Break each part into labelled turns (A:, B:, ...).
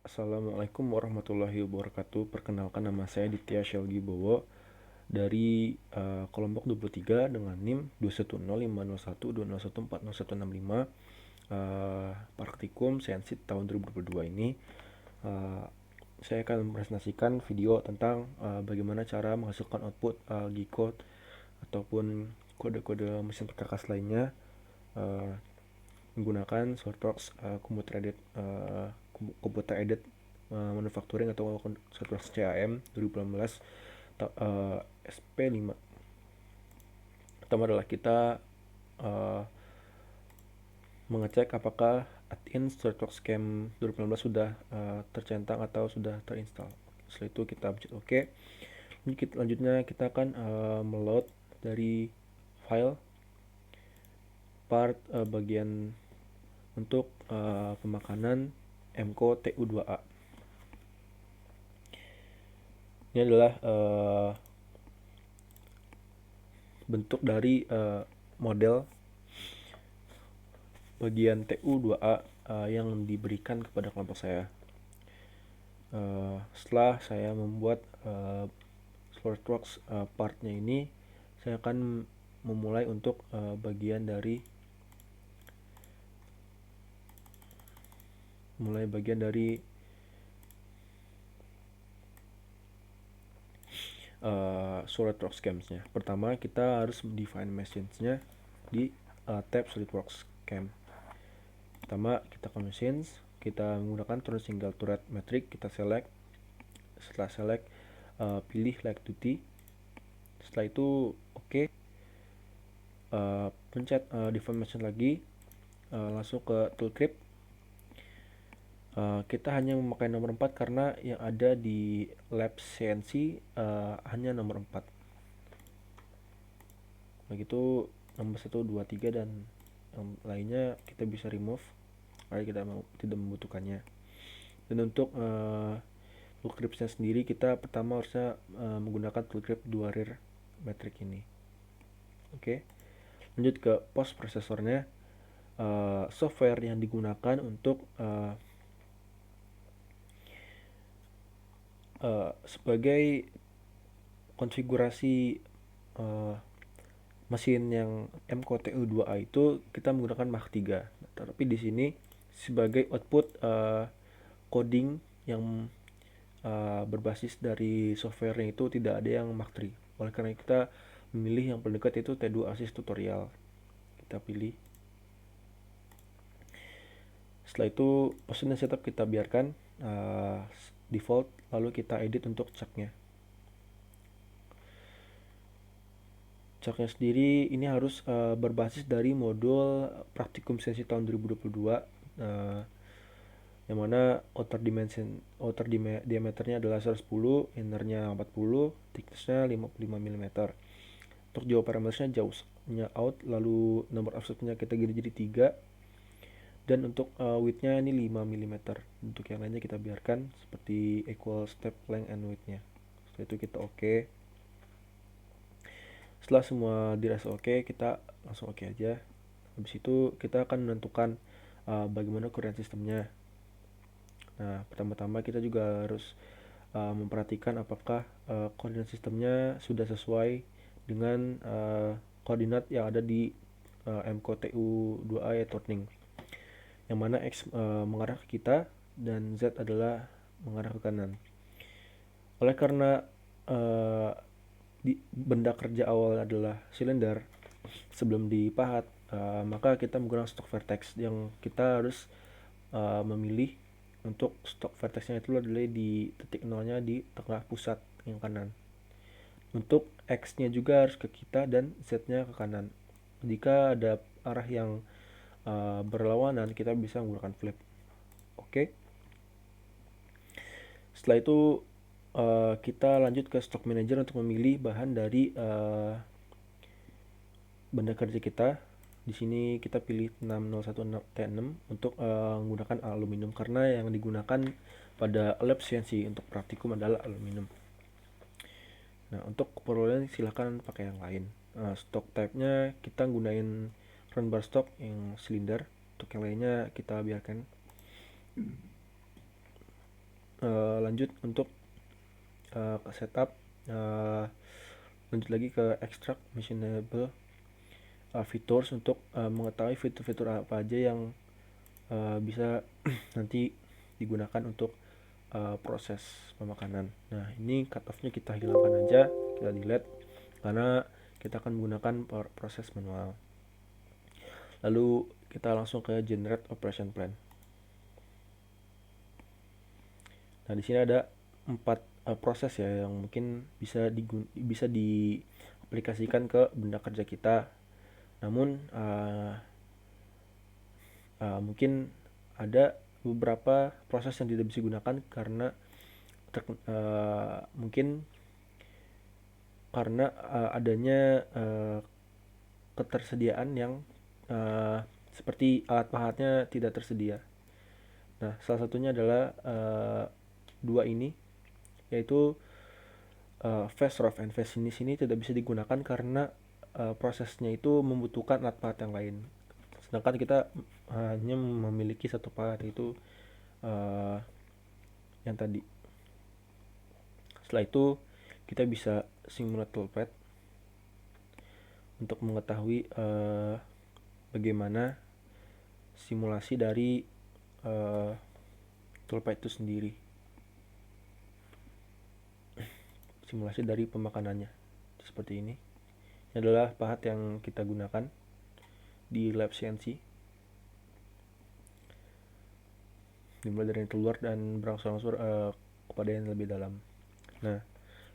A: Assalamualaikum warahmatullahi wabarakatuh. Perkenalkan, nama saya Ditya Shelgi Bowo dari kelompok 23 dengan NIM 210501201401465, praktikum Sensit tahun 2022 ini. Uh, saya akan mempresentasikan video tentang bagaimana cara menghasilkan output G-code ataupun kode-kode mesin perkakas lainnya uh, menggunakan SolidWorks Computer Aided Manufacturing atau SolidWorks CAM 2018 SP5. Pertama adalah kita uh, mengecek apakah add-in SolidWorks CAM 2018 sudah tercentang atau sudah terinstall. Setelah itu kita pencet OK. Lanjutnya kita akan meload dari file part bagian untuk pemakanan MCO TU2A. Ini adalah bentuk dari model bagian TU2A yang diberikan kepada kelompok saya. Setelah saya membuat SolidWorks partnya ini, saya akan memulai untuk bagian dari SolidWorks CAM-nya. Pertama, kita harus define machines-nya di tab SolidWorks CAM. Pertama, kita ke machines, kita menggunakan turn single turret metric, kita select. Setelah select, pilih light duty. Setelah itu oke. Pencet define machine lagi, langsung ke tooltip. Kita hanya memakai nomor 4 karena yang ada di lab CNC hanya nomor 4. Begitu nomor 1, 2, 3 dan yang lainnya kita bisa remove karena kita tidak membutuhkannya. Dan untuk tool gripsnya sendiri, kita pertama harusnya menggunakan tool grip 2 rear metric ini. Oke. Lanjut ke post prosesornya. Software yang digunakan untuk sebagai konfigurasi mesin yang MCO TU2A itu kita menggunakan Mach 3. Tapi di sini sebagai output coding yang berbasis dari softwarenya itu tidak ada yang Mach 3. Oleh karena kita memilih yang paling dekat itu T2 Assist Tutorial. Kita pilih. Setelah itu mesin setup kita biarkan default, lalu kita edit untuk caknya. Caknya sendiri ini harus berbasis dari modul praktikum sensi tahun 2022, yang mana outer diameternya adalah 110, innernya 40, thicknessnya 55 mm. Untuk jauh parametersnya jauhnya out, lalu number of stepnya kita ganti jadi 3, dan untuk widthnya ini 5 mm. Untuk yang lainnya kita biarkan seperti equal step length and widthnya. Setelah itu kita oke. Setelah semua dirasa oke, kita langsung oke aja. Habis itu kita akan menentukan bagaimana coordinate sistemnya. Nah, pertama-tama kita juga harus memperhatikan apakah koordinat sistemnya sudah sesuai dengan koordinat yang ada di MCO TU2A ya turning, yang mana X mengarah ke kita dan Z adalah mengarah ke kanan. Oleh karena benda kerja awal adalah silinder sebelum dipahat, maka kita menggunakan stok vertex yang kita harus memilih untuk stok vertexnya itu adalah di titik nolnya di tengah pusat yang kanan. Untuk X-nya juga harus ke kita dan Z-nya ke kanan. Jika ada arah yang berlawanan, kita bisa menggunakan flip. Oke. Setelah itu kita lanjut ke stock manager untuk memilih bahan dari benda kerja kita. Di sini kita pilih 601T6 untuk menggunakan aluminium karena yang digunakan pada lab CNC untuk praktikum adalah aluminium. Nah, untuk keperluan silahkan pakai yang lain. Stock type-nya kita gunain front bar stock yang silinder. Untuk yang lainnya kita biarkan. lanjut untuk setup, lanjut lagi ke extract machinable features untuk mengetahui fitur-fitur apa aja yang bisa nanti digunakan untuk proses pemakanan. Nah, ini cutoff-nya kita hilangkan aja, kita delete karena kita akan menggunakan proses manual. Lalu kita langsung ke generate operation plan. Nah, di sini ada 4 proses ya yang mungkin bisa diaplikasikan ke benda kerja kita. Namun mungkin ada beberapa proses yang tidak bisa digunakan karena mungkin karena adanya ketersediaan yang seperti alat pahatnya tidak tersedia. Nah, salah satunya adalah dua ini, yaitu fast rough and fast finish ini tidak bisa digunakan karena prosesnya itu membutuhkan alat pahat yang lain. Sedangkan kita hanya memiliki satu pahat, yaitu yang tadi. Setelah itu kita bisa simulate toolpath untuk mengetahui bagaimana simulasi dari toolpath itu sendiri, simulasi dari pemakanannya seperti ini. Ini adalah pahat yang kita gunakan di lab CNC, dimulai dari yang keluar dan berangsur-angsur kepada yang lebih dalam. Nah,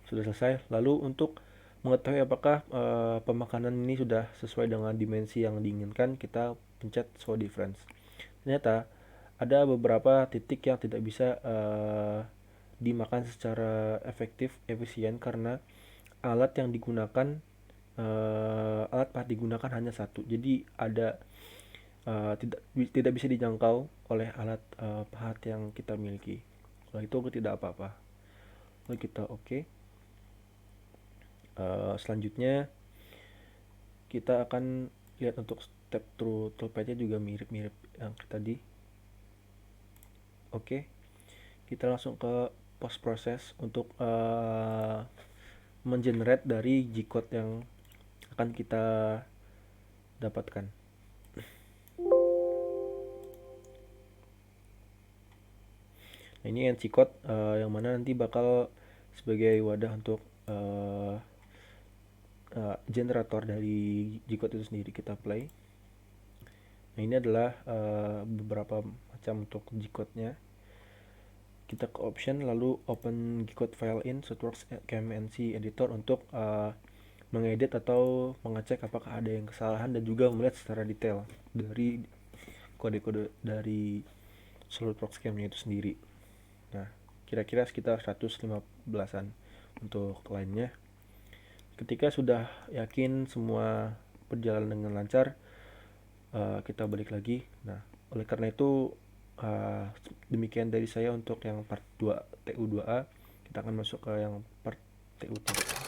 A: sudah selesai. Lalu untuk mengetahui apakah pemakanan ini sudah sesuai dengan dimensi yang diinginkan, kita pencet show difference. Ternyata ada beberapa titik yang tidak bisa dimakan secara efisien karena alat yang digunakan, alat pahat digunakan hanya satu. Jadi ada tidak bisa dijangkau oleh alat pahat yang kita miliki. Setelah itu tidak apa-apa. Lalu kita oke. Selanjutnya kita akan lihat untuk step through toolpath-nya juga mirip-mirip yang tadi. Oke. Kita langsung ke post process untuk mengenerate dari G-code yang akan kita dapatkan. Nah, ini NC code yang mana nanti bakal sebagai wadah untuk generator dari G-code itu sendiri. Kita play. Nah, ini adalah beberapa macam untuk G-code-nya. Kita ke option, lalu open G-code file in SolidWorks KMNC editor untuk mengedit atau mengecek apakah ada yang kesalahan dan juga melihat secara detail dari kode-kode dari SolidWorks CAM-nya itu sendiri. Nah, kira-kira sekitar 115-an untuk lainnya. Ketika sudah yakin semua berjalan dengan lancar, kita balik lagi. Nah, oleh karena itu demikian dari saya untuk yang part 2 TU2A. Kita akan masuk ke yang part TU3.